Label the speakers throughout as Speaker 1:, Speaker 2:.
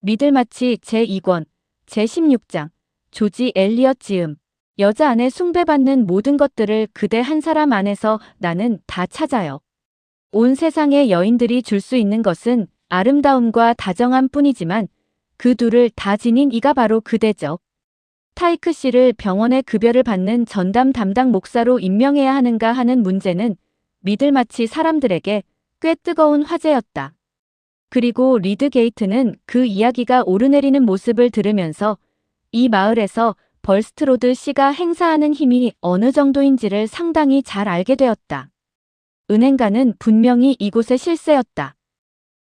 Speaker 1: 미들마치 제2권 제16장 조지 엘리엇 지음. 여자 안에 숭배받는 모든 것들을 그대 한 사람 안에서 나는 다 찾아요. 온 세상의 여인들이 줄 수 있는 것은 아름다움과 다정함 뿐이지만 그 둘을 다 지닌 이가 바로 그대죠. 타이크 씨를 병원에 급여를 받는 전담 담당 목사로 임명해야 하는가 하는 문제는 미들마치 사람들에게 꽤 뜨거운 화제였다. 그리고 리드 게이트는 그 이야기가 오르내리는 모습을 들으면서 이 마을에서 벌스트로드 씨가 행사하는 힘이 어느 정도인지를 상당히 잘 알게 되었다. 은행가는 분명히 이곳의 실세였다.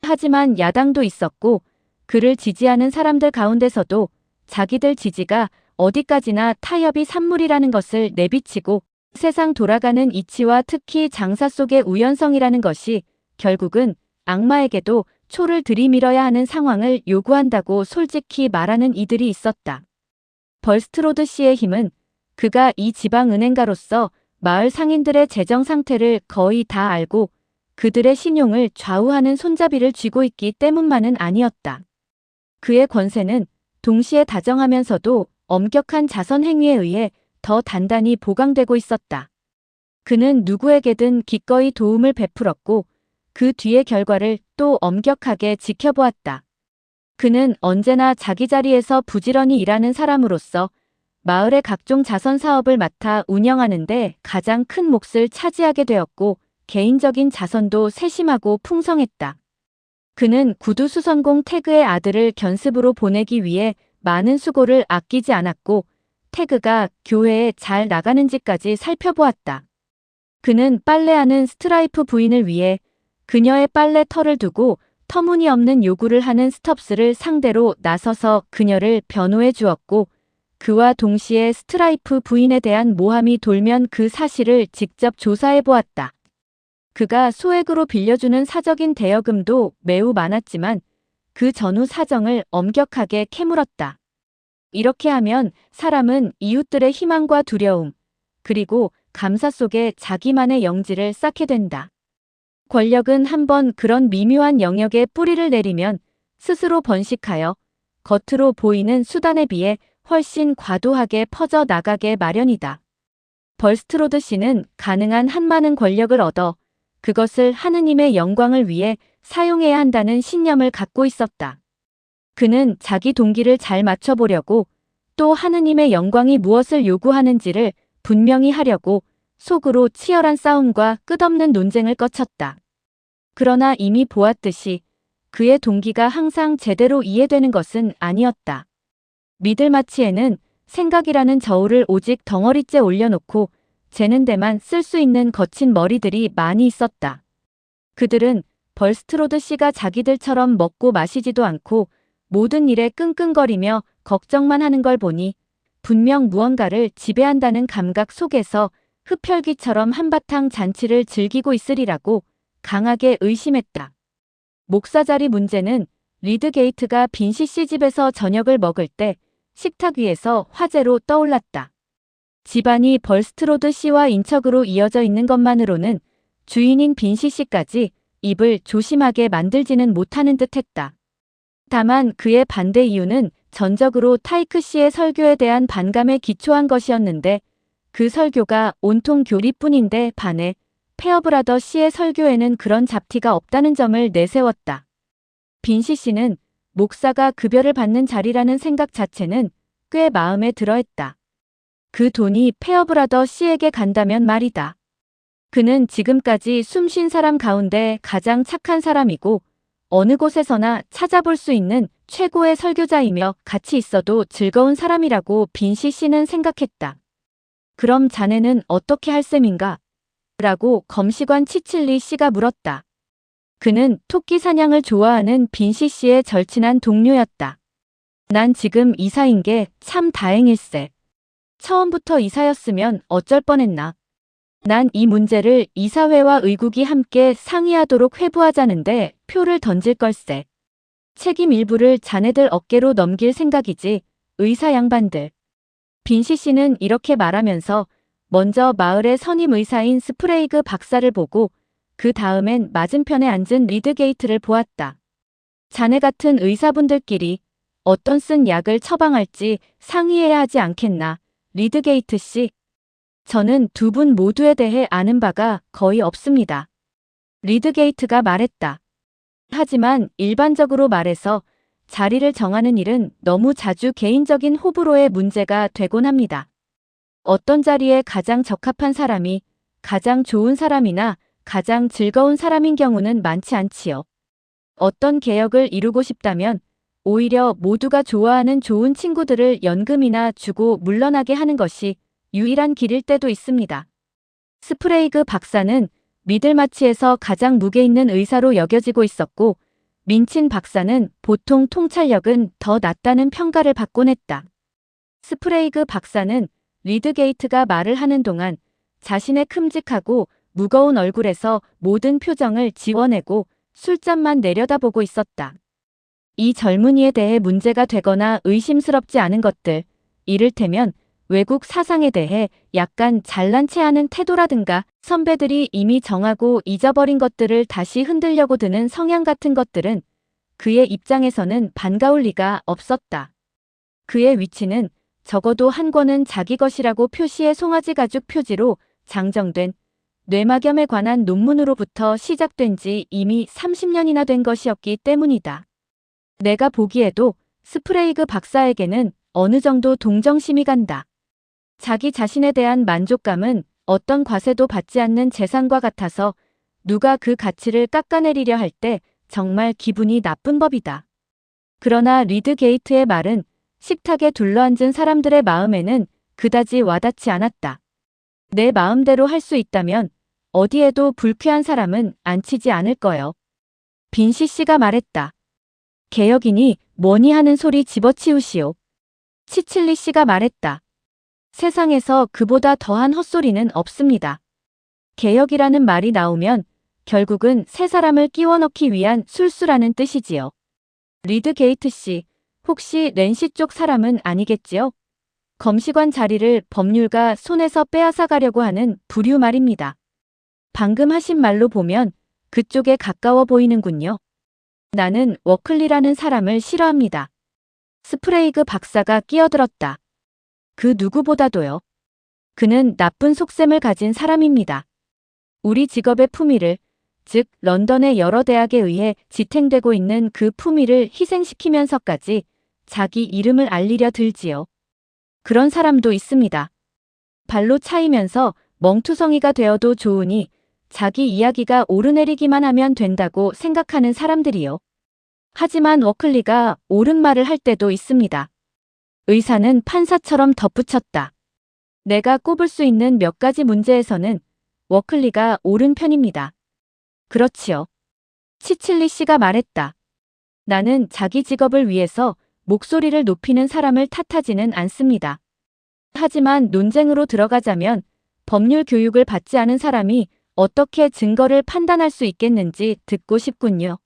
Speaker 1: 하지만 야당도 있었고 그를 지지하는 사람들 가운데서도 자기들 지지가 어디까지나 타협이 산물이라는 것을 내비치고 세상 돌아가는 이치와 특히 장사 속의 우연성이라는 것이 결국은 악마에게도 초를 들이밀어야 하는 상황을 요구한다고 솔직히 말하는 이들이 있었다. 벌스트로드 씨의 힘은 그가 이 지방 은행가로서 마을 상인들의 재정 상태를 거의 다 알고 그들의 신용을 좌우하는 손잡이를 쥐고 있기 때문만은 아니었다. 그의 권세는 동시에 다정하면서도 엄격한 자선 행위에 의해 더 단단히 보강되고 있었다. 그는 누구에게든 기꺼이 도움을 베풀었고 그 뒤의 결과를 또 엄격하게 지켜보았다. 그는 언제나 자기 자리에서 부지런히 일하는 사람으로서 마을의 각종 자선 사업을 맡아 운영하는데 가장 큰 몫을 차지하게 되었고 개인적인 자선도 세심하고 풍성했다. 그는 구두 수선공 태그의 아들을 견습으로 보내기 위해 많은 수고를 아끼지 않았고 태그가 교회에 잘 나가는지까지 살펴보았다. 그는 빨래하는 스트라이프 부인을 위해 그녀의 빨래 털을 두고 터무니없는 요구를 하는 스톱스를 상대로 나서서 그녀를 변호해 주었고 그와 동시에 스트라이프 부인에 대한 모함이 돌면 그 사실을 직접 조사해 보았다. 그가 소액으로 빌려주는 사적인 대여금도 매우 많았지만 그 전후 사정을 엄격하게 캐물었다. 이렇게 하면 사람은 이웃들의 희망과 두려움, 그리고 감사 속에 자기만의 영지를 쌓게 된다. 권력은 한번 그런 미묘한 영역에 뿌리를 내리면 스스로 번식하여 겉으로 보이는 수단에 비해 훨씬 과도하게 퍼져 나가게 마련이다. 벌스트로드 씨는 가능한 한 많은 권력을 얻어 그것을 하느님의 영광을 위해 사용해야 한다는 신념을 갖고 있었다. 그는 자기 동기를 잘 맞춰보려고 또 하느님의 영광이 무엇을 요구하는지를 분명히 하려고 속으로 치열한 싸움과 끝없는 논쟁을 거쳤다. 그러나 이미 보았듯이 그의 동기가 항상 제대로 이해되는 것은 아니었다. 미들마치에는 생각이라는 저울을 오직 덩어리째 올려놓고 재는 데만 쓸 수 있는 거친 머리들이 많이 있었다. 그들은 벌스트로드 씨가 자기들처럼 먹고 마시지도 않고 모든 일에 끙끙거리며 걱정만 하는 걸 보니 분명 무언가를 지배한다는 감각 속에서 흡혈귀처럼 한바탕 잔치를 즐기고 있으리라고 강하게 의심했다. 목사 자리 문제는 리드 게이트가 빈시 씨 집에서 저녁을 먹을 때 식탁 위에서 화제로 떠올랐다. 집안이 벌스트로드 씨와 인척으로 이어져 있는 것만으로는 주인인 빈시 씨까지 입을 조심하게 만들지는 못하는 듯했다. 다만 그의 반대 이유는 전적으로 타이크 씨의 설교에 대한 반감에 기초한 것이었는데 그 설교가 온통 교리뿐인데 반해 페어브라더 씨의 설교에는 그런 잡티가 없다는 점을 내세웠다. 빈시 씨는 목사가 급여를 받는 자리라는 생각 자체는 꽤 마음에 들어했다. 그 돈이 페어브라더 씨에게 간다면 말이다. 그는 지금까지 숨쉰 사람 가운데 가장 착한 사람이고 어느 곳에서나 찾아볼 수 있는 최고의 설교자이며 같이 있어도 즐거운 사람이라고 빈시 씨는 생각했다. 그럼 자네는 어떻게 할 셈인가? 라고 검시관 치칠리 씨가 물었다. 그는 토끼 사냥을 좋아하는 빈시 씨의 절친한 동료였다. 난 지금 이사인 게 참 다행일세. 처음부터 이사였으면 어쩔 뻔했나. 난 이 문제를 이사회와 의국이 함께 상의하도록 회부하자는데 표를 던질 걸세. 책임 일부를 자네들 어깨로 넘길 생각이지, 의사 양반들. 빈시 씨는 이렇게 말하면서 먼저 마을의 선임 의사인 스프레이그 박사를 보고 그 다음엔 맞은편에 앉은 리드 게이트를 보았다. 자네 같은 의사분들끼리 어떤 쓴 약을 처방할지 상의해야 하지 않겠나. 리드게이트 씨. 저는 두 분 모두에 대해 아는 바가 거의 없습니다. 리드게이트가 말했다. 하지만 일반적으로 말해서 자리를 정하는 일은 너무 자주 개인적인 호불호의 문제가 되곤 합니다. 어떤 자리에 가장 적합한 사람이 가장 좋은 사람이나 가장 즐거운 사람인 경우는 많지 않지요. 어떤 개혁을 이루고 싶다면 오히려 모두가 좋아하는 좋은 친구들을 연금이나 주고 물러나게 하는 것이 유일한 길일 때도 있습니다. 스프레이그 박사는 미들마치에서 가장 무게 있는 의사로 여겨지고 있었고, 민친 박사는 보통 통찰력은 더 낮다는 평가를 받곤 했다. 스프레이그 박사는 리드게이트가 말을 하는 동안 자신의 큼직하고 무거운 얼굴에서 모든 표정을 지워내고 술잔만 내려다보고 있었다. 이 젊은이에 대해 문제가 되거나 의심스럽지 않은 것들, 이를테면 외국 사상에 대해 약간 잘난 체하는 태도라든가 선배들이 이미 정하고 잊어버린 것들을 다시 흔들려고 드는 성향 같은 것들은 그의 입장에서는 반가울 리가 없었다. 그의 위치는 적어도 한 권은 자기 것이라고 표시의 송아지 가죽 표지로 장정된 뇌막염에 관한 논문으로부터 시작된 지 이미 30년이나 된 것이었기 때문이다. 내가 보기에도 스프레이그 박사에게는 어느 정도 동정심이 간다. 자기 자신에 대한 만족감은 어떤 과세도 받지 않는 재산과 같아서 누가 그 가치를 깎아내리려 할 때 정말 기분이 나쁜 법이다. 그러나 리드게이트의 말은 식탁에 둘러앉은 사람들의 마음에는 그다지 와닿지 않았다. 내 마음대로 할 수 있다면 어디에도 불쾌한 사람은 앉히지 않을 거요. 빈시 씨가 말했다. 개혁이니 뭐니 하는 소리 집어치우시오. 치칠리 씨가 말했다. 세상에서 그보다 더한 헛소리는 없습니다. 개혁이라는 말이 나오면 결국은 새 사람을 끼워 넣기 위한 술수라는 뜻이지요. 리드게이트 씨, 혹시 낸시 쪽 사람은 아니겠지요? 검시관 자리를 법률가 손에서 빼앗아 가려고 하는 부류 말입니다. 방금 하신 말로 보면 그쪽에 가까워 보이는군요. 나는 워클리라는 사람을 싫어합니다. 스프레이그 박사가 끼어들었다. 그 누구보다도요. 그는 나쁜 속셈을 가진 사람입니다. 우리 직업의 품위를, 즉 런던의 여러 대학에 의해 지탱되고 있는 그 품위를 희생시키면서까지 자기 이름을 알리려 들지요. 그런 사람도 있습니다. 발로 차이면서 멍투성이가 되어도 좋으니 자기 이야기가 오르내리기만 하면 된다고 생각하는 사람들이요. 하지만 워클리가 옳은 말을 할 때도 있습니다. 의사는 판사처럼 덧붙였다. 내가 꼽을 수 있는 몇 가지 문제에서는 워클리가 옳은 편입니다. 그렇지요. 치칠리 씨가 말했다. 나는 자기 직업을 위해서 목소리를 높이는 사람을 탓하지는 않습니다. 하지만 논쟁으로 들어가자면 법률 교육을 받지 않은 사람이 어떻게 증거를 판단할 수 있겠는지 듣고 싶군요.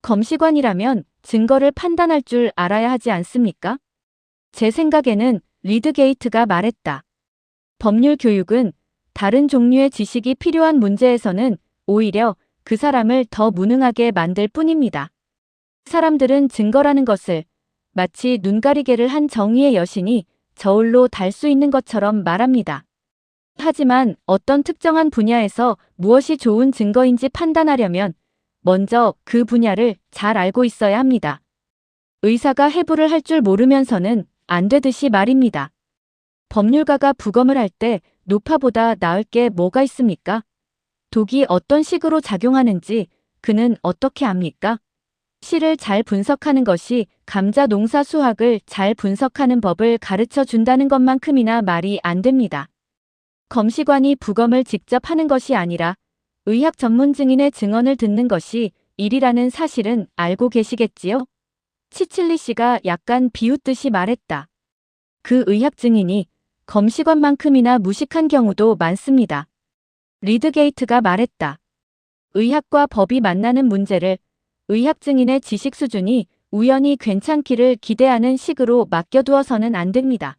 Speaker 1: 검시관이라면 증거를 판단할 줄 알아야 하지 않습니까? 제 생각에는 리드게이트가 말했다. 법률 교육은 다른 종류의 지식이 필요한 문제에서는 오히려 그 사람을 더 무능하게 만들 뿐입니다. 사람들은 증거라는 것을 마치 눈가리개를 한 정의의 여신이 저울로 달 수 있는 것처럼 말합니다. 하지만 어떤 특정한 분야에서 무엇이 좋은 증거인지 판단하려면 먼저 그 분야를 잘 알고 있어야 합니다. 의사가 해부를 할 줄 모르면서는 안 되듯이 말입니다. 법률가가 부검을 할 때 노파보다 나을 게 뭐가 있습니까? 독이 어떤 식으로 작용하는지 그는 어떻게 압니까? 시를 잘 분석하는 것이 감자 농사 수학을 잘 분석하는 법을 가르쳐 준다는 것만큼이나 말이 안 됩니다. 검시관이 부검을 직접 하는 것이 아니라 의학 전문 증인의 증언을 듣는 것이 일이라는 사실은 알고 계시겠지요? 치칠리 씨가 약간 비웃듯이 말했다. 그 의학 증인이 검시관만큼이나 무식한 경우도 많습니다. 리드게이트가 말했다. 의학과 법이 만나는 문제를 의학 증인의 지식 수준이 우연히 괜찮기를 기대하는 식으로 맡겨두어서는 안 됩니다.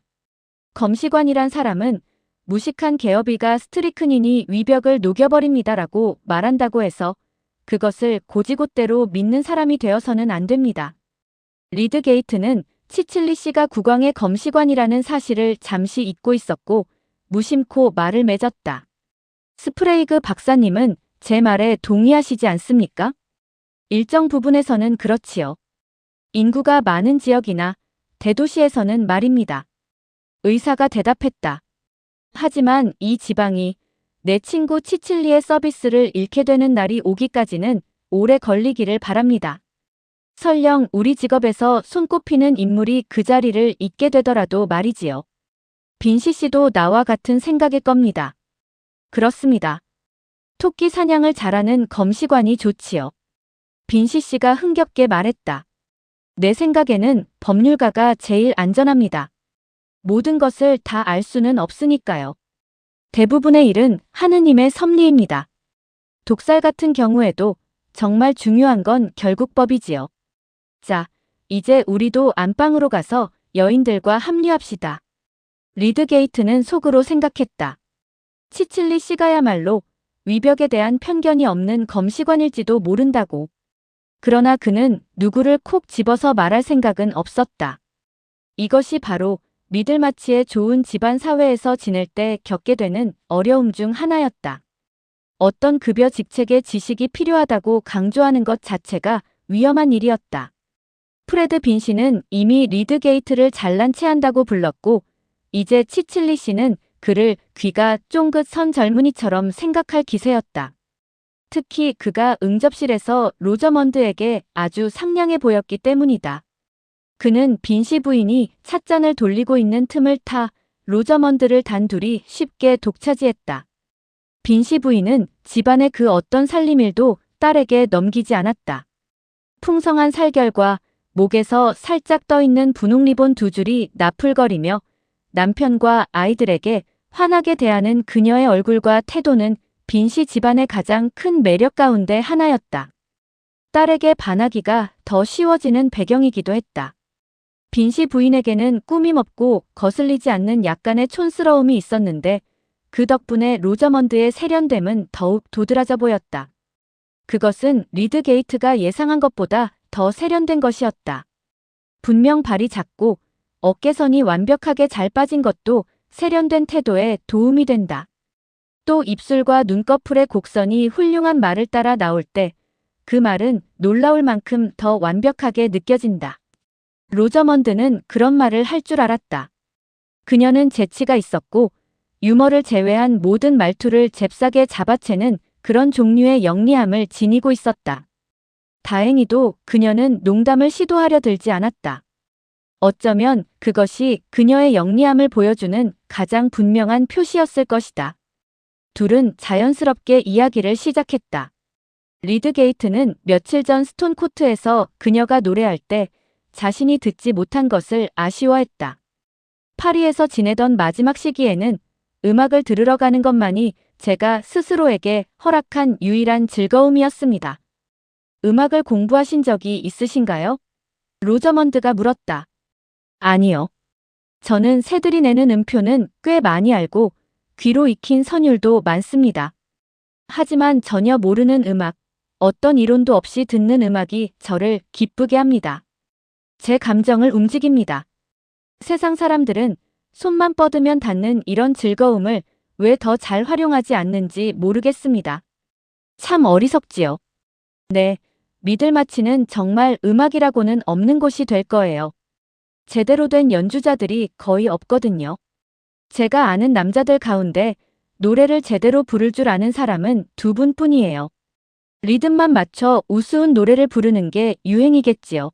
Speaker 1: 검시관이란 사람은 무식한 개업이가 스트리크닌이 위벽을 녹여버립니다라고 말한다고 해서 그것을 고지곳대로 믿는 사람이 되어서는 안 됩니다. 리드 게이트는 치칠리 씨가 국왕의 검시관이라는 사실을 잠시 잊고 있었고 무심코 말을 맺었다. 스프레이그 박사님은 제 말에 동의하시지 않습니까? 일정 부분에서는 그렇지요. 인구가 많은 지역이나 대도시에서는 말입니다. 의사가 대답했다. 하지만 이 지방이 내 친구 치칠리의 서비스를 잃게 되는 날이 오기까지는 오래 걸리기를 바랍니다. 설령 우리 직업에서 손꼽히는 인물이 그 자리를 잇게 되더라도 말이지요. 빈시 씨도 나와 같은 생각일 겁니다. 그렇습니다. 토끼 사냥을 잘하는 검시관이 좋지요. 빈시 씨가 흥겹게 말했다. 내 생각에는 법률가가 제일 안전합니다. 모든 것을 다 알 수는 없으니까요. 대부분의 일은 하느님의 섭리입니다. 독살 같은 경우에도 정말 중요한 건 결국 법이지요. 자, 이제 우리도 안방으로 가서 여인들과 합류합시다. 리드 게이트는 속으로 생각했다. 치칠리 씨가야말로 위벽에 대한 편견이 없는 검시관일지도 모른다고. 그러나 그는 누구를 콕 집어서 말할 생각은 없었다. 이것이 바로 미들마치의 좋은 집안 사회에서 지낼 때 겪게 되는 어려움 중 하나였다. 어떤 급여 직책의 지식이 필요하다고 강조하는 것 자체가 위험한 일이었다. 프레드 빈시는 이미 리드 게이트를 잘난 체한다고 불렀고 이제 치칠리 씨는 그를 귀가 쫑긋 선 젊은이처럼 생각할 기세였다. 특히 그가 응접실에서 로저먼드에게 아주 상냥해 보였기 때문이다. 그는 빈시 부인이 찻잔을 돌리고 있는 틈을 타 로저먼드를 단둘이 쉽게 독차지했다. 빈시 부인은 집안의 그 어떤 살림일도 딸에게 넘기지 않았다. 풍성한 살결과 목에서 살짝 떠있는 분홍 리본 두 줄이 나풀거리며 남편과 아이들에게 환하게 대하는 그녀의 얼굴과 태도는 빈시 집안의 가장 큰 매력 가운데 하나였다. 딸에게 반하기가 더 쉬워지는 배경이기도 했다. 빈시 부인에게는 꾸밈없고 거슬리지 않는 약간의 촌스러움이 있었는데 그 덕분에 로저먼드의 세련됨은 더욱 도드라져 보였다. 그것은 리드 게이트가 예상한 것보다 더 세련된 것이었다. 분명 발이 작고 어깨선이 완벽하게 잘 빠진 것도 세련된 태도에 도움이 된다. 또 입술과 눈꺼풀의 곡선이 훌륭한 말을 따라 나올 때 그 말은 놀라울 만큼 더 완벽하게 느껴진다. 로저먼드는 그런 말을 할 줄 알았다. 그녀는 재치가 있었고 유머를 제외한 모든 말투를 잽싸게 잡아채는 그런 종류의 영리함을 지니고 있었다. 다행히도 그녀는 농담을 시도하려 들지 않았다. 어쩌면 그것이 그녀의 영리함을 보여주는 가장 분명한 표시였을 것이다. 둘은 자연스럽게 이야기를 시작했다. 리드 게이트는 며칠 전 스톤코트에서 그녀가 노래할 때 자신이 듣지 못한 것을 아쉬워했다. 파리에서 지내던 마지막 시기에는 음악을 들으러 가는 것만이 제가 스스로에게 허락한 유일한 즐거움이었습니다. 음악을 공부하신 적이 있으신가요? 로저먼드가 물었다. 아니요. 저는 새들이 내는 음표는 꽤 많이 알고 귀로 익힌 선율도 많습니다. 하지만 전혀 모르는 음악, 어떤 이론도 없이 듣는 음악이 저를 기쁘게 합니다. 제 감정을 움직입니다. 세상 사람들은 손만 뻗으면 닿는 이런 즐거움을 왜 더 잘 활용하지 않는지 모르겠습니다. 참 어리석지요. 네, 미들마치는 정말 음악이라고는 없는 곳이 될 거예요. 제대로 된 연주자들이 거의 없거든요. 제가 아는 남자들 가운데 노래를 제대로 부를 줄 아는 사람은 두 분뿐이에요. 리듬만 맞춰 우스운 노래를 부르는 게 유행이겠지요.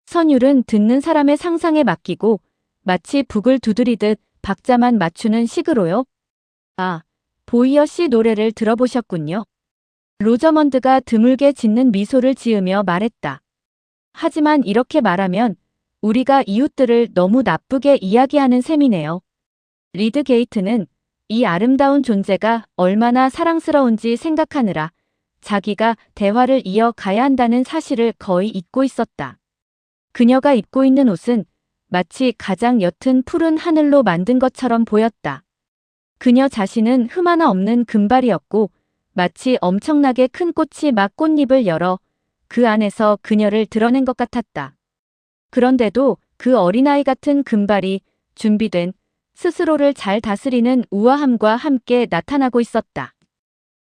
Speaker 1: 선율은 듣는 사람의 상상에 맡기고 마치 북을 두드리듯 박자만 맞추는 식으로요. 아, 보이어 씨 노래를 들어보셨군요. 로저먼드가 드물게 짓는 미소를 지으며 말했다. 하지만 이렇게 말하면 우리가 이웃들을 너무 나쁘게 이야기하는 셈이네요. 리드 게이트는 이 아름다운 존재가 얼마나 사랑스러운지 생각하느라 자기가 대화를 이어가야 한다는 사실을 거의 잊고 있었다. 그녀가 입고 있는 옷은 마치 가장 옅은 푸른 하늘로 만든 것처럼 보였다. 그녀 자신은 흠 하나 없는 금발이었고 마치 엄청나게 큰 꽃이 막 꽃잎을 열어 그 안에서 그녀를 드러낸 것 같았다. 그런데도 그 어린아이 같은 금발이 준비된 스스로를 잘 다스리는 우아함과 함께 나타나고 있었다.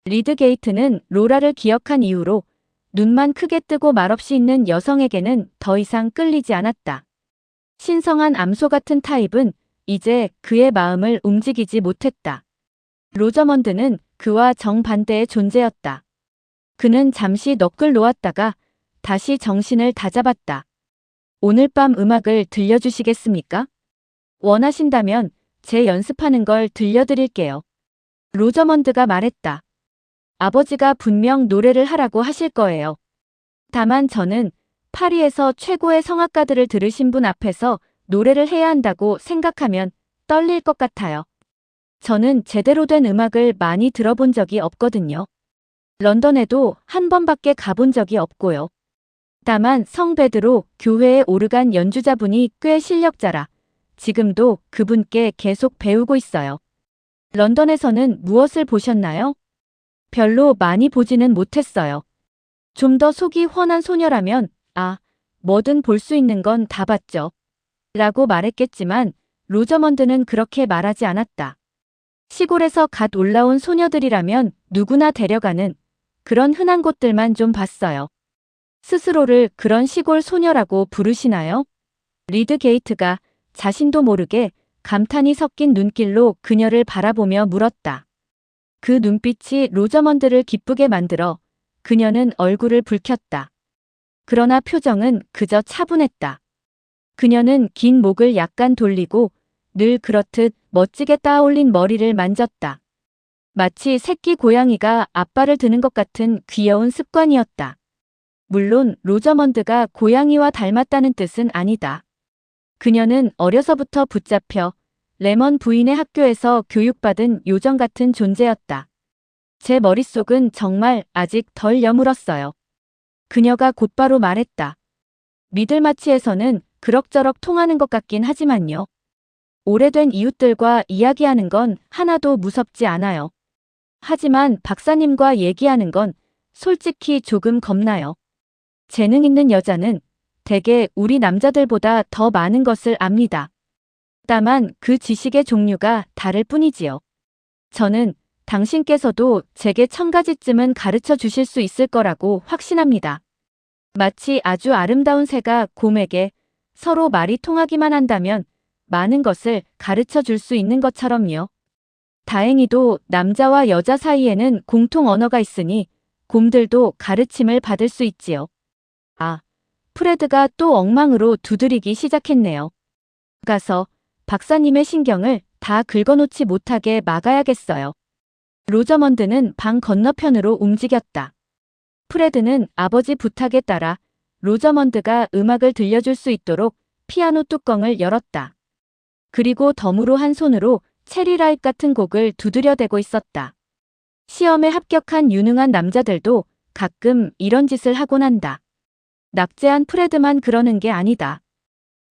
Speaker 1: 리드게이트는 로라를 기억한 이후로 눈만 크게 뜨고 말없이 있는 여성에게는 더 이상 끌리지 않았다. 신성한 암소 같은 타입은 이제 그의 마음을 움직이지 못했다. 로저먼드는 그와 정반대의 존재였다. 그는 잠시 넋을 놓았다가 다시 정신을 다잡았다. 오늘 밤 음악을 들려주시겠습니까? 원하신다면 제 연습하는 걸 들려드릴게요. 로저먼드가 말했다. 아버지가 분명 노래를 하라고 하실 거예요. 다만 저는 파리에서 최고의 성악가들을 들으신 분 앞에서 노래를 해야 한다고 생각하면 떨릴 것 같아요. 저는 제대로 된 음악을 많이 들어본 적이 없거든요. 런던에도 한 번밖에 가본 적이 없고요. 다만 성 베드로 교회의 오르간 연주자분이 꽤 실력자라 지금도 그분께 계속 배우고 있어요. 런던에서는 무엇을 보셨나요? 별로 많이 보지는 못했어요. 좀 더 속이 훤한 소녀라면 뭐든 볼 수 있는 건 다 봤죠. 라고 말했겠지만 로저먼드는 그렇게 말하지 않았다. 시골에서 갓 올라온 소녀들이라면 누구나 데려가는 그런 흔한 곳들만 좀 봤어요. 스스로를 그런 시골 소녀라고 부르시나요? 리드게이트가 자신도 모르게 감탄이 섞인 눈길로 그녀를 바라보며 물었다. 그 눈빛이 로저먼드를 기쁘게 만들어 그녀는 얼굴을 붉혔다. 그러나 표정은 그저 차분했다. 그녀는 긴 목을 약간 돌리고 늘 그렇듯 멋지게 따올린 머리를 만졌다. 마치 새끼 고양이가 앞발을 드는 것 같은 귀여운 습관이었다. 물론 로저먼드가 고양이와 닮았다는 뜻은 아니다. 그녀는 어려서부터 붙잡혀 레먼 부인의 학교에서 교육받은 요정 같은 존재였다. 제 머릿속은 정말 아직 덜 여물었어요. 그녀가 곧바로 말했다. 미들마치에서는 그럭저럭 통하는 것 같긴 하지만요. 오래된 이웃들과 이야기하는 건 하나도 무섭지 않아요. 하지만 박사님과 얘기하는 건 솔직히 조금 겁나요. 재능 있는 여자는 대개 우리 남자들보다 더 많은 것을 압니다. 다만 그 지식의 종류가 다를 뿐이지요. 저는 당신께서도 제게 1000가지쯤은 가르쳐 주실 수 있을 거라고 확신합니다. 마치 아주 아름다운 새가 곰에게 서로 말이 통하기만 한다면 많은 것을 가르쳐 줄 수 있는 것처럼요. 다행히도 남자와 여자 사이에는 공통 언어가 있으니 곰들도 가르침을 받을 수 있지요. 프레드가 또 엉망으로 두드리기 시작했네요. 가서 박사님의 신경을 다 긁어놓지 못하게 막아야겠어요. 로저먼드는 방 건너편으로 움직였다. 프레드는 아버지 부탁에 따라 로저먼드가 음악을 들려줄 수 있도록 피아노 뚜껑을 열었다. 그리고 덤으로 한 손으로 체리라이트 같은 곡을 두드려대고 있었다. 시험에 합격한 유능한 남자들도 가끔 이런 짓을 하곤 한다. 낙제한 프레드만 그러는 게 아니다.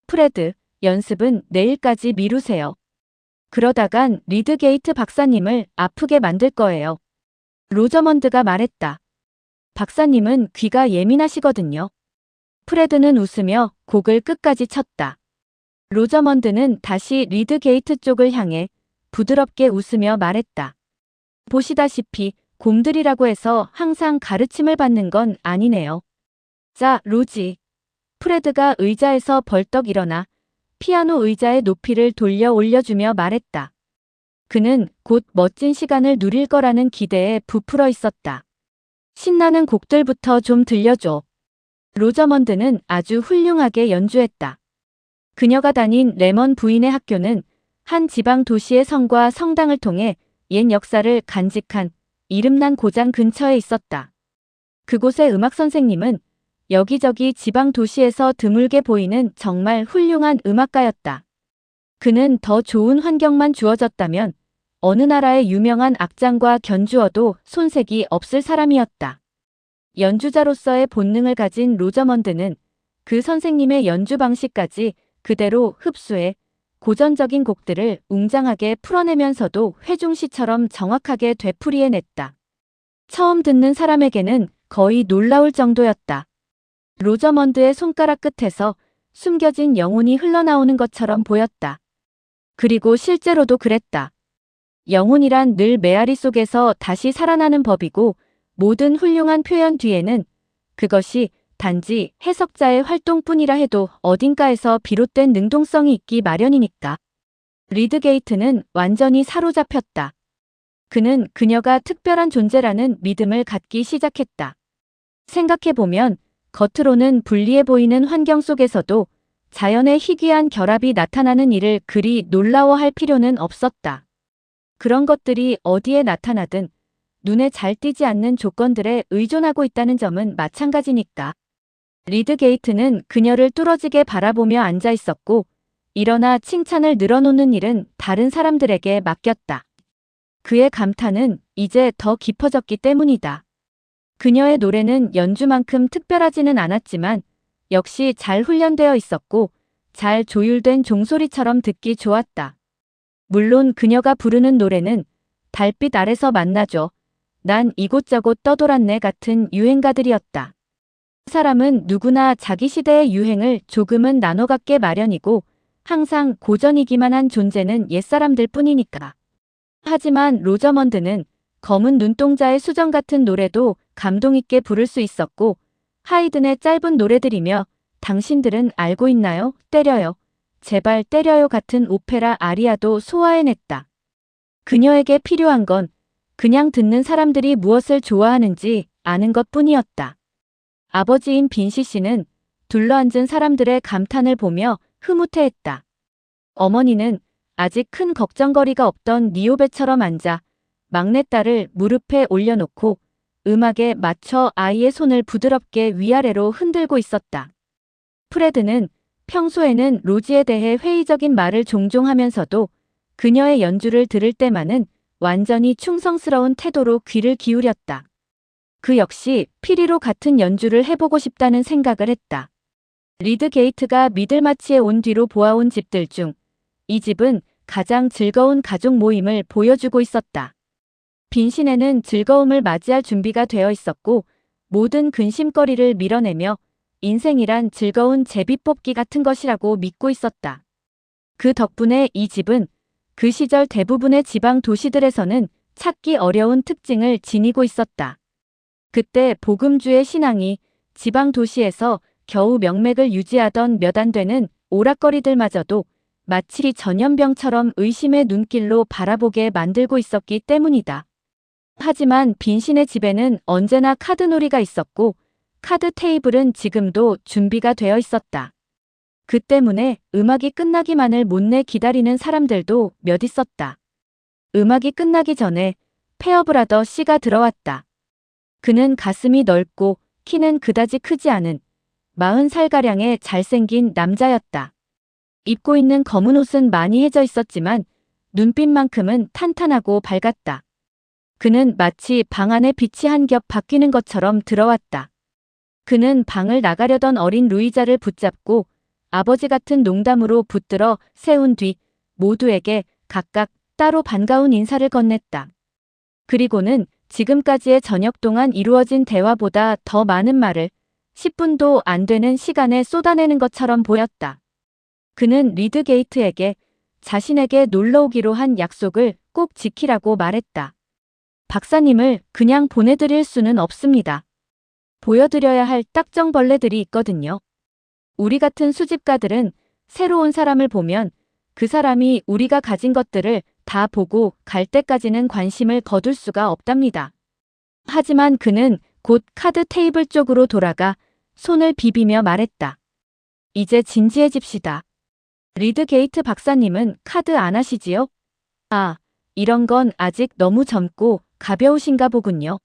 Speaker 1: 프레드, 연습은 내일까지 미루세요. 그러다간 리드게이트 박사님을 아프게 만들 거예요. 로저먼드가 말했다. 박사님은 귀가 예민하시거든요. 프레드는 웃으며 곡을 끝까지 쳤다. 로저먼드는 다시 리드게이트 쪽을 향해 부드럽게 웃으며 말했다. 보시다시피 곰들이라고 해서 항상 가르침을 받는 건 아니네요. 자, 로지. 프레드가 의자에서 벌떡 일어나 피아노 의자의 높이를 돌려 올려주며 말했다. 그는 곧 멋진 시간을 누릴 거라는 기대에 부풀어 있었다. 신나는 곡들부터 좀 들려줘. 로저먼드는 아주 훌륭하게 연주했다. 그녀가 다닌 레먼 부인의 학교는 한 지방 도시의 성과 성당을 통해 옛 역사를 간직한 이름난 고장 근처에 있었다. 그곳의 음악 선생님은 여기저기 지방 도시에서 드물게 보이는 정말 훌륭한 음악가였다. 그는 더 좋은 환경만 주어졌다면 어느 나라의 유명한 악장과 견주어도 손색이 없을 사람이었다. 연주자로서의 본능을 가진 로저먼드는 그 선생님의 연주 방식까지 그대로 흡수해 고전적인 곡들을 웅장하게 풀어내면서도 회중시처럼 정확하게 되풀이해냈다. 처음 듣는 사람에게는 거의 놀라울 정도였다. 로저먼드의 손가락 끝에서 숨겨진 영혼이 흘러나오는 것처럼 보였다. 그리고 실제로도 그랬다. 영혼이란 늘 메아리 속에서 다시 살아나는 법이고 모든 훌륭한 표현 뒤에는 그것이 단지 해석자의 활동뿐이라 해도 어딘가에서 비롯된 능동성이 있기 마련이니까. 리드게이트는 완전히 사로잡혔다. 그는 그녀가 특별한 존재라는 믿음을 갖기 시작했다. 생각해보면 겉으로는 불리해 보이는 환경 속에서도 자연의 희귀한 결합이 나타나는 일을 그리 놀라워할 필요는 없었다. 그런 것들이 어디에 나타나든 눈에 잘 띄지 않는 조건들에 의존하고 있다는 점은 마찬가지니까. 리드게이트는 그녀를 뚫어지게 바라보며 앉아 있었고 일어나 칭찬을 늘어놓는 일은 다른 사람들에게 맡겼다. 그의 감탄은 이제 더 깊어졌기 때문이다. 그녀의 노래는 연주만큼 특별하지는 않았지만 역시 잘 훈련되어 있었고 잘 조율된 종소리처럼 듣기 좋았다. 물론 그녀가 부르는 노래는 달빛 아래서 만나죠. 난 이곳저곳 떠돌았네 같은 유행가들이었다. 사람은 누구나 자기 시대의 유행을 조금은 나눠 갖게 마련이고 항상 고전이기만 한 존재는 옛사람들 뿐이니까. 하지만 로저먼드는 검은 눈동자의 수정 같은 노래도 감동 있게 부를 수 있었고 하이든의 짧은 노래들이며 당신들은 알고 있나요? 때려요. 제발 때려요 같은 오페라 아리아도 소화해냈다. 그녀에게 필요한 건 그냥 듣는 사람들이 무엇을 좋아하는지 아는 것뿐이었다. 아버지인 빈시 씨는 둘러앉은 사람들의 감탄을 보며 흐뭇해했다. 어머니는 아직 큰 걱정거리가 없던 니오베처럼 앉아 막내딸을 무릎에 올려놓고 음악에 맞춰 아이의 손을 부드럽게 위아래로 흔들고 있었다. 프레드는 평소에는 로지에 대해 회의적인 말을 종종 하면서도 그녀의 연주를 들을 때만은 완전히 충성스러운 태도로 귀를 기울였다. 그 역시 피리로 같은 연주를 해보고 싶다는 생각을 했다. 리드게이트가 미들마치에 온 뒤로 보아온 집들 중 이 집은 가장 즐거운 가족 모임을 보여주고 있었다. 빈신에는 즐거움을 맞이할 준비가 되어 있었고 모든 근심거리를 밀어내며 인생이란 즐거운 제비뽑기 같은 것이라고 믿고 있었다. 그 덕분에 이 집은 그 시절 대부분의 지방 도시들에서는 찾기 어려운 특징을 지니고 있었다. 그때 복음주의 신앙이 지방 도시에서 겨우 명맥을 유지하던 몇 안 되는 오락거리들마저도 마치 전염병처럼 의심의 눈길로 바라보게 만들고 있었기 때문이다. 하지만 빈신의 집에는 언제나 카드놀이가 있었고 카드 테이블은 지금도 준비가 되어 있었다. 그 때문에 음악이 끝나기만을 못내 기다리는 사람들도 몇 있었다. 음악이 끝나기 전에 페어브라더 씨가 들어왔다. 그는 가슴이 넓고 키는 그다지 크지 않은 40살가량의 잘생긴 남자였다. 입고 있는 검은 옷은 많이 해져 있었지만 눈빛만큼은 탄탄하고 밝았다. 그는 마치 방 안에 빛이 한 겹 바뀌는 것처럼 들어왔다. 그는 방을 나가려던 어린 루이자를 붙잡고 아버지 같은 농담으로 붙들어 세운 뒤 모두에게 각각 따로 반가운 인사를 건넸다. 그리고는 지금까지의 저녁 동안 이루어진 대화보다 더 많은 말을 10분도 안 되는 시간에 쏟아내는 것처럼 보였다. 그는 리드게이트에게 자신에게 놀러오기로 한 약속을 꼭 지키라고 말했다. 박사님을 그냥 보내드릴 수는 없습니다. 보여드려야 할 딱정벌레들이 있거든요. 우리 같은 수집가들은 새로운 사람을 보면 그 사람이 우리가 가진 것들을 다 보고 갈 때까지는 관심을 거둘 수가 없답니다. 하지만 그는 곧 카드 테이블 쪽으로 돌아가 손을 비비며 말했다. 이제 진지해집시다. 리드게이트 박사님은 카드 안 하시지요? 아, 이런 건 아직 너무 젊고 가벼우신가 보군요.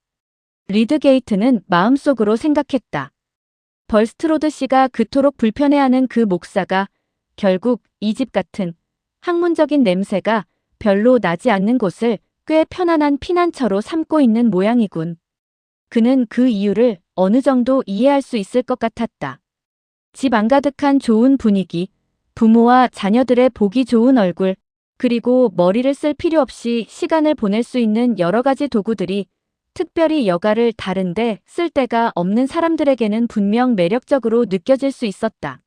Speaker 1: 리드게이트는 마음속으로 생각했다. 벌스트로드 씨가 그토록 불편해하는 그 목사가 결국 이 집 같은 학문적인 냄새가 별로 나지 않는 곳을 꽤 편안한 피난처로 삼고 있는 모양이군. 그는 그 이유를 어느 정도 이해할 수 있을 것 같았다. 집 안가득한 좋은 분위기, 부모와 자녀들의 보기 좋은 얼굴, 그리고 머리를 쓸 필요 없이 시간을 보낼 수 있는 여러 가지 도구들이 특별히 여가를 다른데 쓸 데가 없는 사람들에게는 분명 매력적으로 느껴질 수 있었다.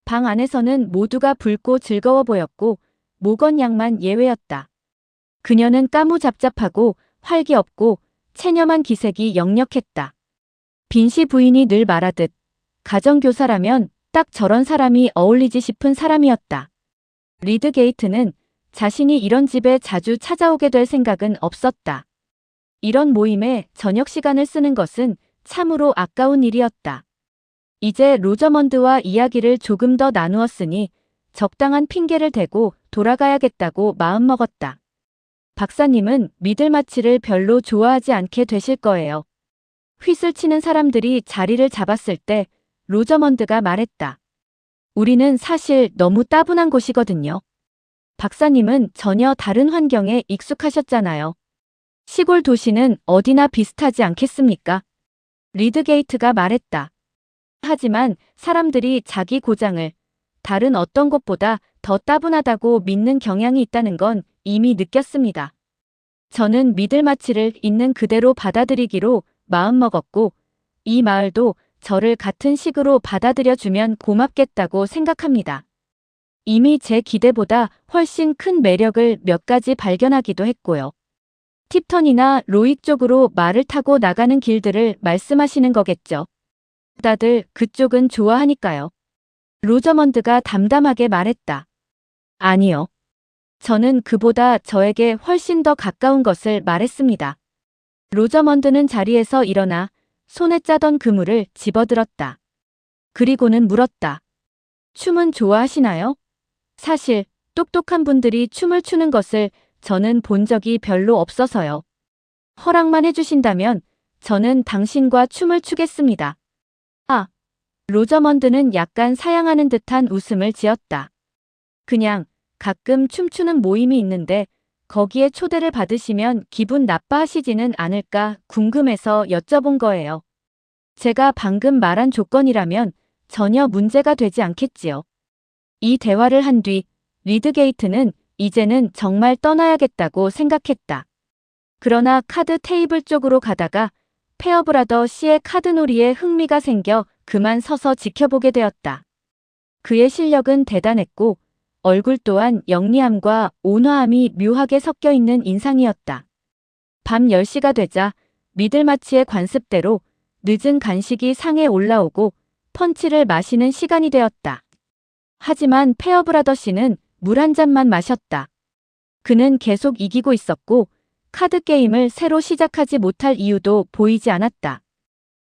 Speaker 1: 방 안에서는 모두가 붉고 즐거워 보였고 모건 양만 예외였다. 그녀는 까무잡잡하고 활기 없고 체념한 기색이 역력했다. 빈씨 부인이 늘 말하듯 가정교사라면 딱 저런 사람이 어울리지 싶은 사람이었다. 리드게이트는 자신이 이런 집에 자주 찾아오게 될 생각은 없었다. 이런 모임에 저녁 시간을 쓰는 것은 참으로 아까운 일이었다. 이제 로저먼드와 이야기를 조금 더 나누었으니 적당한 핑계를 대고 돌아가야겠다고 마음먹었다. 박사님은 미들마치를 별로 좋아하지 않게 되실 거예요. 휘슬 치는 사람들이 자리를 잡았을 때 로저먼드가 말했다. 우리는 사실 너무 따분한 곳이거든요. 박사님은 전혀 다른 환경에 익숙하셨잖아요. 시골 도시는 어디나 비슷하지 않겠습니까? 리드게이트가 말했다. 하지만 사람들이 자기 고장을 다른 어떤 곳보다 더 따분하다고 믿는 경향이 있다는 건 이미 느꼈습니다. 저는 미들마치를 있는 그대로 받아들이기로 마음먹었고 이 마을도 저를 같은 식으로 받아들여주면 고맙겠다고 생각합니다. 이미 제 기대보다 훨씬 큰 매력을 몇 가지 발견하기도 했고요. 팁턴이나 로익 쪽으로 말을 타고 나가는 길들을 말씀하시는 거겠죠. 다들 그쪽은 좋아하니까요. 로저먼드가 담담하게 말했다. 아니요. 저는 그보다 저에게 훨씬 더 가까운 것을 말했습니다. 로저먼드는 자리에서 일어나 손에 짜던 그물을 집어들었다. 그리고는 물었다. 춤은 좋아하시나요? 사실 똑똑한 분들이 춤을 추는 것을 저는 본 적이 별로 없어서요. 허락만 해주신다면 저는 당신과 춤을 추겠습니다. 아, 로저먼드는 약간 사양하는 듯한 웃음을 지었다. 그냥 가끔 춤추는 모임이 있는데 거기에 초대를 받으시면 기분 나빠하시지는 않을까 궁금해서 여쭤본 거예요. 제가 방금 말한 조건이라면 전혀 문제가 되지 않겠지요. 이 대화를 한 뒤 리드게이트는 이제는 정말 떠나야겠다고 생각했다. 그러나 카드 테이블 쪽으로 가다가 페어브라더 씨의 카드놀이에 흥미가 생겨 그만 서서 지켜보게 되었다. 그의 실력은 대단했고 얼굴 또한 영리함과 온화함이 묘하게 섞여 있는 인상이었다. 밤 10시가 되자 미들마치의 관습대로 늦은 간식이 상에 올라오고 펀치를 마시는 시간이 되었다. 하지만 페어브라더 씨는 물 한 잔만 마셨다. 그는 계속 이기고 있었고 카드 게임을 새로 시작하지 못할 이유도 보이지 않았다.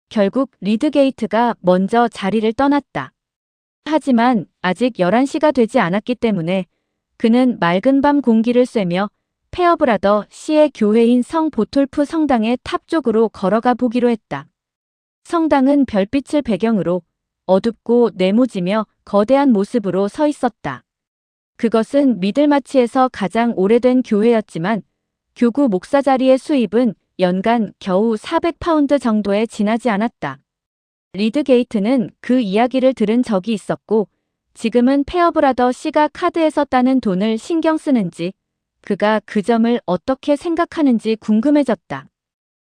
Speaker 1: 결국 리드게이트가 먼저 자리를 떠났다. 하지만 아직 11시가 되지 않았기 때문에 그는 맑은 밤 공기를 쐬며 페어브라더 씨의 교회인 성 보톨프 성당의 탑 쪽으로 걸어가 보기로 했다. 성당은 별빛을 배경으로 어둡고 네모지며 거대한 모습으로 서 있었다. 그것은 미들마치에서 가장 오래된 교회였지만 교구 목사 자리의 수입은 연간 겨우 400파운드 정도에 지나지 않았다. 리드게이트는 그 이야기를 들은 적이 있었고 지금은 페어브라더 씨가 카드에서 따는 돈을 신경 쓰는지 그가 그 점을 어떻게 생각하는지 궁금해졌다.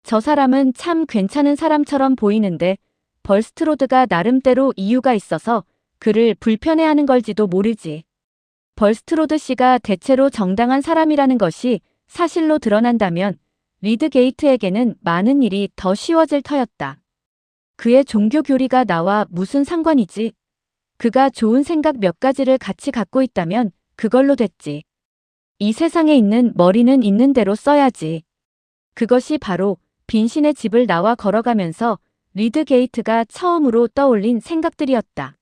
Speaker 1: 저 사람은 참 괜찮은 사람처럼 보이는데 벌스트로드가 나름대로 이유가 있어서 그를 불편해하는 걸지도 모르지. 벌스트로드 씨가 대체로 정당한 사람이라는 것이 사실로 드러난다면 리드게이트에게는 많은 일이 더 쉬워질 터였다. 그의 종교 교리가 나와 무슨 상관이지? 그가 좋은 생각 몇 가지를 같이 갖고 있다면 그걸로 됐지. 이 세상에 있는 머리는 있는 대로 써야지. 그것이 바로 빈신의 집을 나와 걸어가면서 리드게이트가 처음으로 떠올린 생각들이었다.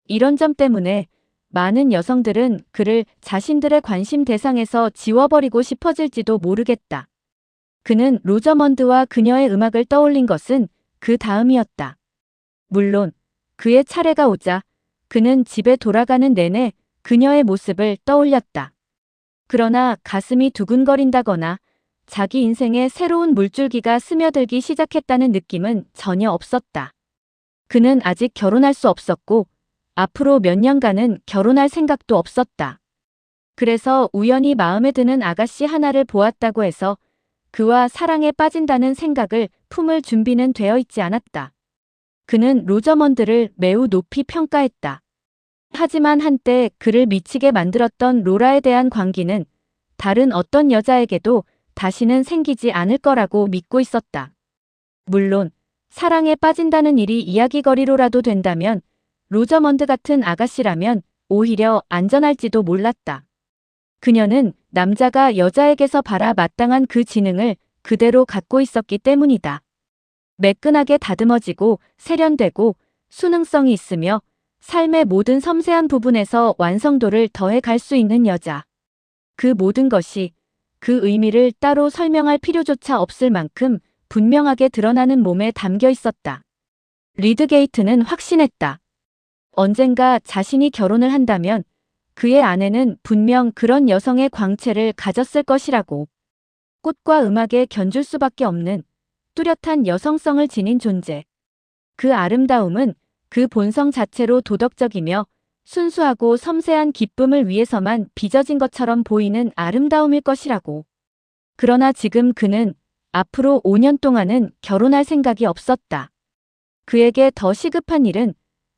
Speaker 1: 이런 점 때문에 많은 여성들은 그를 자신들의 관심 대상에서 지워버리고 싶어질지도 모르겠다. 그는 로저먼드와 그녀의 음악을 떠올린 것은 그 다음이었다. 물론 그의 차례가 오자 그는 집에 돌아가는 내내 그녀의 모습을 떠올렸다. 그러나 가슴이 두근거린다거나 자기 인생에 새로운 물줄기가 스며들기 시작했다는 느낌은 전혀 없었다. 그는 아직 결혼할 수 없었고 앞으로 몇 년간은 결혼할 생각도 없었다. 그래서 우연히 마음에 드는 아가씨 하나를 보았다고 해서 그와 사랑에 빠진다는 생각을 품을 준비는 되어 있지 않았다. 그는 로저먼드를 매우 높이 평가했다. 하지만 한때 그를 미치게 만들었던 로라에 대한 광기는 다른 어떤 여자에게도 다시는 생기지 않을 거라고 믿고 있었다. 물론 사랑에 빠진다는 일이 이야기거리로라도 된다면 로저먼드 같은 아가씨라면 오히려 안전할지도 몰랐다. 그녀는 남자가 여자에게서 바라 마땅한 그 지능을 그대로 갖고 있었기 때문이다. 매끈하게 다듬어지고 세련되고 수능성이 있으며 삶의 모든 섬세한 부분에서 완성도를 더해 갈 수 있는 여자. 그 모든 것이 그 의미를 따로 설명할 필요조차 없을 만큼 분명하게 드러나는 몸에 담겨 있었다. 리드게이트는 확신했다. 언젠가 자신이 결혼을 한다면 그의 아내는 분명 그런 여성의 광채를 가졌을 것이라고. 꽃과 음악에 견줄 수밖에 없는 뚜렷한 여성성을 지닌 존재. 그 아름다움은 그 본성 자체로 도덕적이며 순수하고 섬세한 기쁨을 위해서만 빚어진 것처럼 보이는 아름다움일 것이라고. 그러나 지금 그는 앞으로 5년 동안은 결혼할 생각이 없었다. 그에게 더 시급한 일은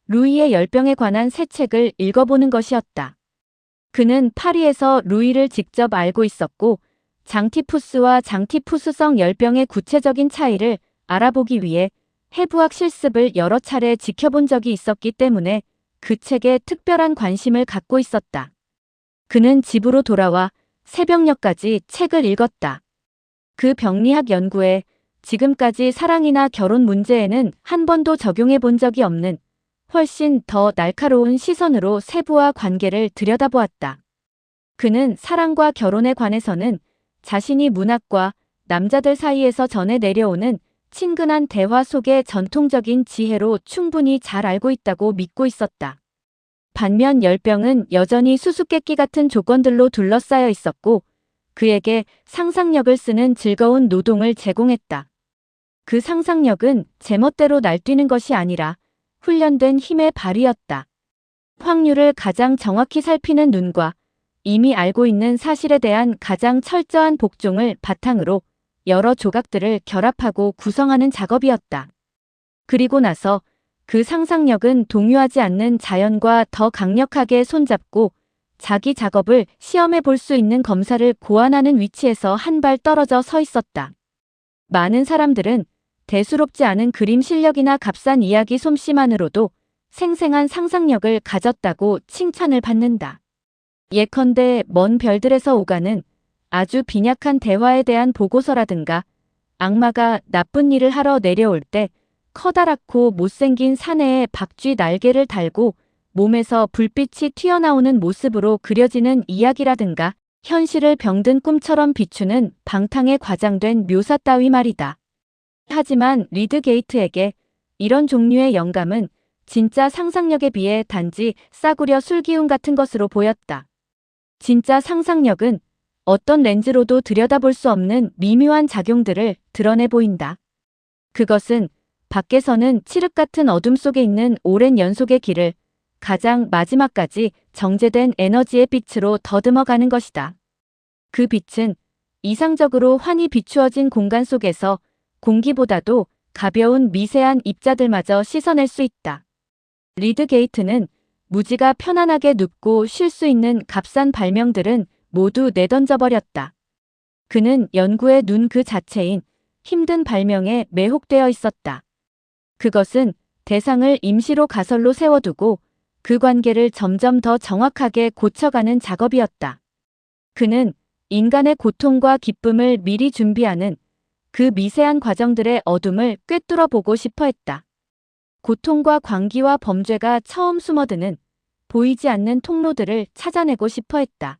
Speaker 1: 루이의 열병에 관한 새 책을 읽어보는 것이었다. 그는 파리에서 루이를 직접 알고 있었고 장티푸스와 장티푸스성 열병의 구체적인 차이를 알아보기 위해 해부학 실습을 여러 차례 지켜본 적이 있었기 때문에 그 책에 특별한 관심을 갖고 있었다. 그는 집으로 돌아와 새벽녘까지 책을 읽었다. 그 병리학 연구에 지금까지 사랑이나 결혼 문제에는 한 번도 적용해 본 적이 없는 훨씬 더 날카로운 시선으로 세부와 관계를 들여다보았다. 그는 사랑과 결혼에 관해서는 자신이 문학과 남자들 사이에서 전해 내려오는 친근한 대화 속의 전통적인 지혜로 충분히 잘 알고 있다고 믿고 있었다. 반면 열병은 여전히 수수께끼 같은 조건들로 둘러싸여 있었고 그에게 상상력을 쓰는 즐거운 노동을 제공했다. 그 상상력은 제멋대로 날뛰는 것이 아니라 훈련된 힘의 발휘였다. 확률을 가장 정확히 살피는 눈과 이미 알고 있는 사실에 대한 가장 철저한 복종을 바탕으로 여러 조각들을 결합하고 구성하는 작업이었다. 그리고 나서 그 상상력은 동요하지 않는 자연과 더 강력하게 손잡고 자기 작업을 시험해 볼 수 있는 검사를 고안하는 위치에서 한 발 떨어져 서 있었다. 많은 사람들은 대수롭지 않은 그림 실력이나 값싼 이야기 솜씨만으로도 생생한 상상력을 가졌다고 칭찬을 받는다. 예컨대 먼 별들에서 오가는 아주 빈약한 대화에 대한 보고서라든가 악마가 나쁜 일을 하러 내려올 때 커다랗고 못생긴 사내에 박쥐 날개를 달고 몸에서 불빛이 튀어나오는 모습으로 그려지는 이야기라든가 현실을 병든 꿈처럼 비추는 방탕에 과장된 묘사 따위 말이다. 하지만 리드게이트에게 이런 종류의 영감은 진짜 상상력에 비해 단지 싸구려 술기운 같은 것으로 보였다. 진짜 상상력은 어떤 렌즈로도 들여다볼 수 없는 미묘한 작용들을 드러내 보인다. 그것은 밖에서는 칠흑 같은 어둠 속에 있는 오랜 연속의 길을 가장 마지막까지 정제된 에너지의 빛으로 더듬어가는 것이다. 그 빛은 이상적으로 환히 비추어진 공간 속에서 공기보다도 가벼운 미세한 입자들마저 씻어낼 수 있다. 리드게이트는 무지가 편안하게 눕고 쉴 수 있는 값싼 발명들은 모두 내던져버렸다. 그는 연구의 눈 그 자체인 힘든 발명에 매혹되어 있었다. 그것은 대상을 임시로 가설로 세워두고 그 관계를 점점 더 정확하게 고쳐가는 작업이었다. 그는 인간의 고통과 기쁨을 미리 준비하는 그 미세한 과정들의 어둠을 꿰뚫어 보고 싶어 했다. 고통과 광기와 범죄가 처음 숨어드는 보이지 않는 통로들을 찾아내고 싶어 했다.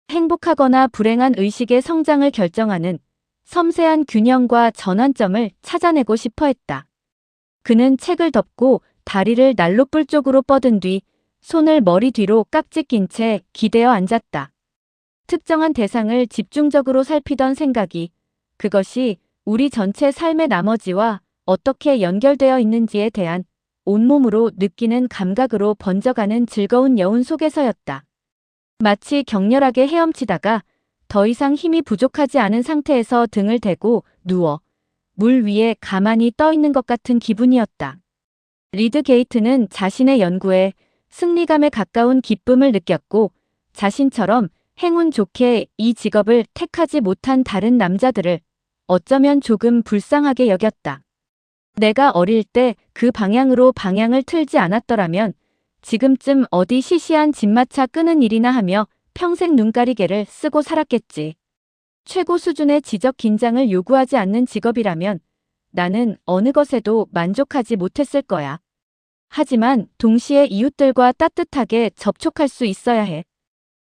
Speaker 1: 행복하거나 불행한 의식의 성장을 결정하는 섬세한 균형과 전환점을 찾아내고 싶어 했다. 그는 책을 덮고 다리를 난로불 쪽으로 뻗은 뒤 손을 머리 뒤로 깍지 낀 채 기대어 앉았다. 특정한 대상을 집중적으로 살피던 생각이 그것이 우리 전체 삶의 나머지와 어떻게 연결되어 있는지에 대한 온몸으로 느끼는 감각으로 번져가는 즐거운 여운 속에서였다. 마치 격렬하게 헤엄치다가 더 이상 힘이 부족하지 않은 상태에서 등을 대고 누워 물 위에 가만히 떠 있는 것 같은 기분이었다. 리드게이트는 자신의 연구에 승리감에 가까운 기쁨을 느꼈고 자신처럼 행운 좋게 이 직업을 택하지 못한 다른 남자들을 어쩌면 조금 불쌍하게 여겼다. 내가 어릴 때 그 방향으로 방향을 틀지 않았더라면 지금쯤 어디 시시한 집마차 끄는 일이나 하며 평생 눈가리개를 쓰고 살았겠지. 최고 수준의 지적 긴장을 요구하지 않는 직업이라면 나는 어느 것에도 만족하지 못했을 거야. 하지만 동시에 이웃들과 따뜻하게 접촉할 수 있어야 해.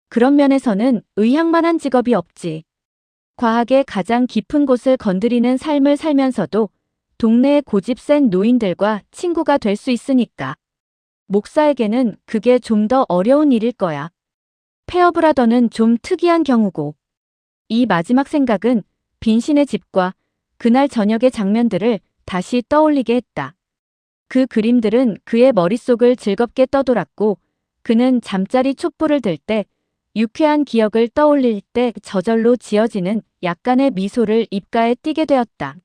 Speaker 1: 그런 면에서는 의향만한 직업이 없지. 과학의 가장 깊은 곳을 건드리는 삶을 살면서도 동네의 고집 센 노인들과 친구가 될 수 있으니까. 목사에게는 그게 좀 더 어려운 일일 거야. 페어브라더는 좀 특이한 경우고. 이 마지막 생각은 빈신의 집과 그날 저녁의 장면들을 다시 떠올리게 했다. 그 그림들은 그의 머릿속을 즐겁게 떠돌았고 그는 잠자리 촛불을 들 때 유쾌한 기억을 떠올릴 때 저절로 지어지는 약간의 미소를 입가에 띠게 되었다.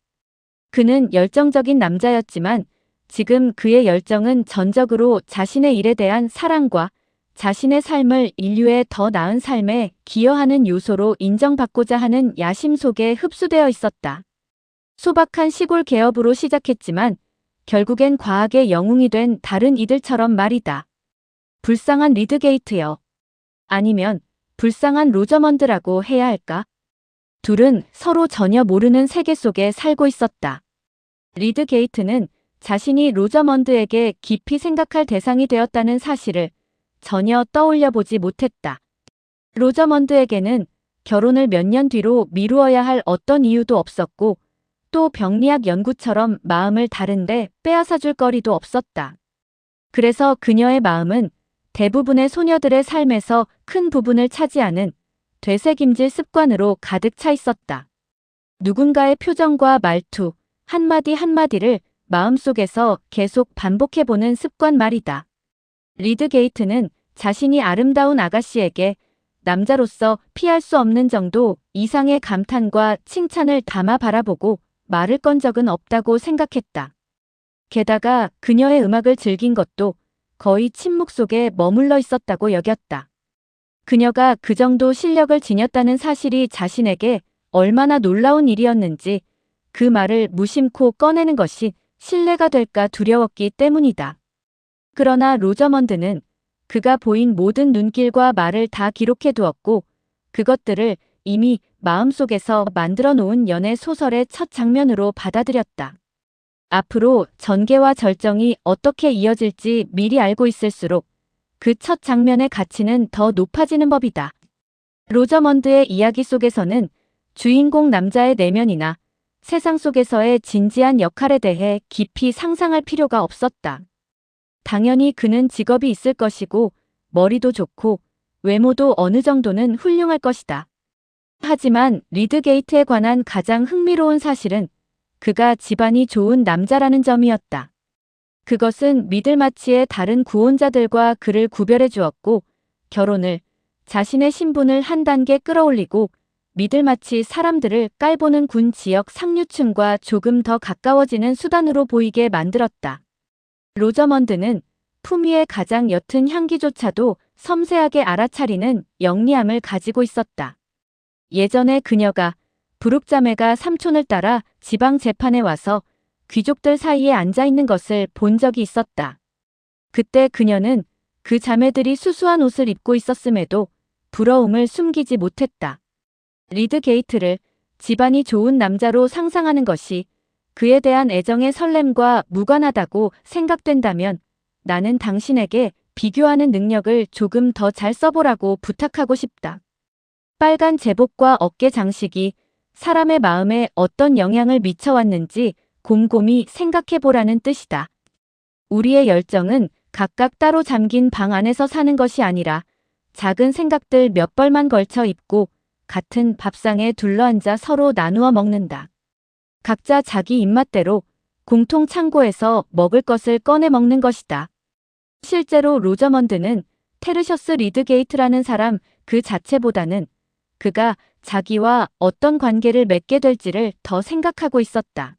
Speaker 1: 그는 열정적인 남자였지만 지금 그의 열정은 전적으로 자신의 일에 대한 사랑과 자신의 삶을 인류의 더 나은 삶에 기여하는 요소로 인정받고자 하는 야심 속에 흡수되어 있었다. 소박한 시골 개업으로 시작했지만 결국엔 과학의 영웅이 된 다른 이들처럼 말이다. 불쌍한 리드게이트여. 아니면 불쌍한 로저먼드라고 해야 할까? 둘은 서로 전혀 모르는 세계 속에 살고 있었다. 리드게이트는 자신이 로저먼드에게 깊이 생각할 대상이 되었다는 사실을 전혀 떠올려 보지 못했다. 로저먼드에게는 결혼을 몇 년 뒤로 미루어야 할 어떤 이유도 없었고 또 병리학 연구처럼 마음을 다른데 빼앗아줄 거리도 없었다. 그래서 그녀의 마음은 대부분의 소녀들의 삶에서 큰 부분을 차지하는 되새김질 습관으로 가득 차 있었다. 누군가의 표정과 말투, 한마디 한마디를 마음속에서 계속 반복해보는 습관 말이다. 리드게이트는 자신이 아름다운 아가씨에게 남자로서 피할 수 없는 정도 이상의 감탄과 칭찬을 담아 바라보고 말을 건 적은 없다고 생각했다. 게다가 그녀의 음악을 즐긴 것도 거의 침묵 속에 머물러 있었다고 여겼다. 그녀가 그 정도 실력을 지녔다는 사실이 자신에게 얼마나 놀라운 일이었는지 그 말을 무심코 꺼내는 것이 신뢰가 될까 두려웠기 때문이다. 그러나 로저먼드는 그가 보인 모든 눈길과 말을 다 기록해 두었고 그것들을 이미 마음속에서 만들어 놓은 연애 소설의 첫 장면으로 받아들였다. 앞으로 전개와 절정이 어떻게 이어질지 미리 알고 있을수록 그 첫 장면의 가치는 더 높아지는 법이다. 로저먼드의 이야기 속에서는 주인공 남자의 내면이나 세상 속에서의 진지한 역할에 대해 깊이 상상할 필요가 없었다. 당연히 그는 직업이 있을 것이고 머리도 좋고 외모도 어느 정도는 훌륭할 것이다. 하지만 리드게이트에 관한 가장 흥미로운 사실은 그가 집안이 좋은 남자라는 점이었다. 그것은 미들마치의 다른 구혼자들과 그를 구별해 주었고 결혼을, 자신의 신분을 한 단계 끌어올리고 미들마치 사람들을 깔보는 군 지역 상류층과 조금 더 가까워지는 수단으로 보이게 만들었다. 로저먼드는 품위의 가장 옅은 향기조차도 섬세하게 알아차리는 영리함을 가지고 있었다. 예전에 그녀가 부룩자매가 삼촌을 따라 지방 재판에 와서 귀족들 사이에 앉아있는 것을 본 적이 있었다. 그때 그녀는 그 자매들이 수수한 옷을 입고 있었음에도 부러움을 숨기지 못했다. 리드게이트를 집안이 좋은 남자로 상상하는 것이 그에 대한 애정의 설렘과 무관하다고 생각된다면 나는 당신에게 비교하는 능력을 조금 더 잘 써보라고 부탁하고 싶다. 빨간 제복과 어깨 장식이 사람의 마음에 어떤 영향을 미쳐왔는지 곰곰이 생각해보라는 뜻이다. 우리의 열정은 각각 따로 잠긴 방 안에서 사는 것이 아니라 작은 생각들 몇 벌만 걸쳐 입고 같은 밥상에 둘러앉아 서로 나누어 먹는다. 각자 자기 입맛대로 공통 창고에서 먹을 것을 꺼내 먹는 것이다. 실제로 로저먼드는 테르셔스 리드게이트라는 사람 그 자체보다는 그가 자기와 어떤 관계를 맺게 될지를 더 생각하고 있었다.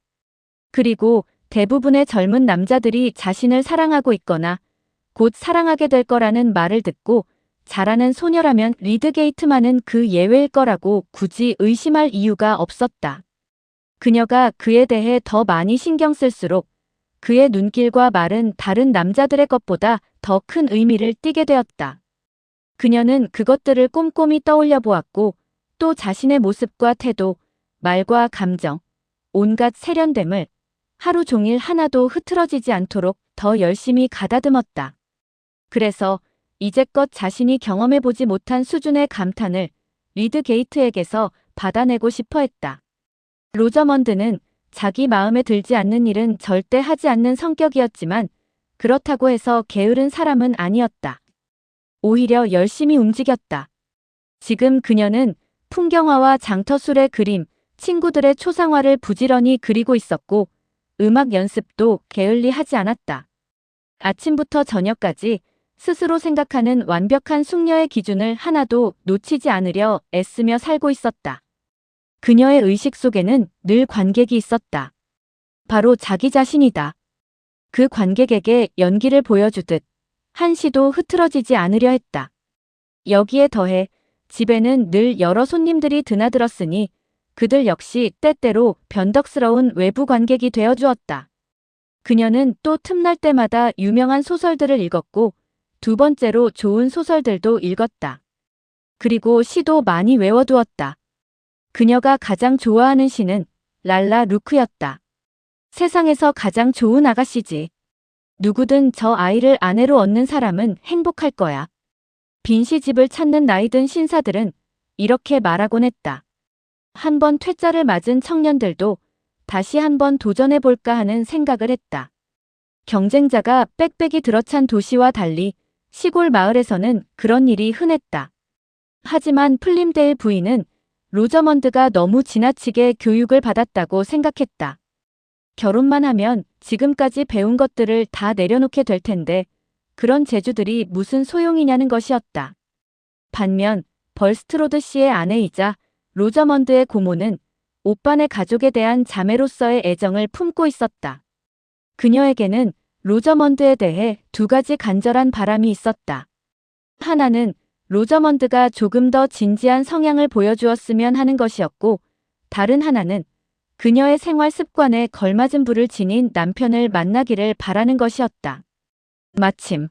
Speaker 1: 그리고 대부분의 젊은 남자들이 자신을 사랑하고 있거나 곧 사랑하게 될 거라는 말을 듣고 잘하는 소녀라면 리드게이트만은 그 예외일 거라고 굳이 의심할 이유가 없었다. 그녀가 그에 대해 더 많이 신경 쓸수록 그의 눈길과 말은 다른 남자들의 것보다 더 큰 의미를 띠게 되었다. 그녀는 그것들을 꼼꼼히 떠올려 보았고 또 자신의 모습과 태도, 말과 감정, 온갖 세련됨을 하루 종일 하나도 흐트러지지 않도록 더 열심히 가다듬었다. 그래서 이제껏 자신이 경험해보지 못한 수준의 감탄을 리드게이트에게서 받아내고 싶어 했다. 로저먼드는 자기 마음에 들지 않는 일은 절대 하지 않는 성격이었지만 그렇다고 해서 게으른 사람은 아니었다. 오히려 열심히 움직였다. 지금 그녀는 풍경화와 장터술의 그림, 친구들의 초상화를 부지런히 그리고 있었고 음악 연습도 게을리 하지 않았다. 아침부터 저녁까지 스스로 생각하는 완벽한 숙녀의 기준을 하나도 놓치지 않으려 애쓰며 살고 있었다. 그녀의 의식 속에는 늘 관객이 있었다. 바로 자기 자신이다. 그 관객에게 연기를 보여주듯 한시도 흐트러지지 않으려 했다. 여기에 더해 집에는 늘 여러 손님들이 드나들었으니 그들 역시 때때로 변덕스러운 외부 관객이 되어주었다. 그녀는 또 틈날 때마다 유명한 소설들을 읽었고 두 번째로 좋은 소설들도 읽었다. 그리고 시도 많이 외워두었다. 그녀가 가장 좋아하는 시는 랄라 루크였다. 세상에서 가장 좋은 아가씨지. 누구든 저 아이를 아내로 얻는 사람은 행복할 거야. 빈시집을 찾는 나이든 신사들은 이렇게 말하곤 했다. 한 번 퇴짜를 맞은 청년들도 다시 한번 도전해볼까 하는 생각을 했다. 경쟁자가 빽빽이 들어찬 도시와 달리 시골 마을에서는 그런 일이 흔했다. 하지만 플림데일 부인은 로저먼드가 너무 지나치게 교육을 받았다고 생각했다. 결혼만 하면 지금까지 배운 것들을 다 내려놓게 될 텐데 그런 재주들이 무슨 소용이냐는 것이었다. 반면 벌스트로드 씨의 아내이자 로저먼드의 고모는 오빠네 가족에 대한 자매로서의 애정을 품고 있었다. 그녀에게는 로저먼드에 대해 두 가지 간절한 바람이 있었다. 하나는 로저먼드가 조금 더 진지한 성향을 보여주었으면 하는 것이었고 다른 하나는 그녀의 생활 습관에 걸맞은 부를 지닌 남편을 만나기를 바라는 것이었다. 마침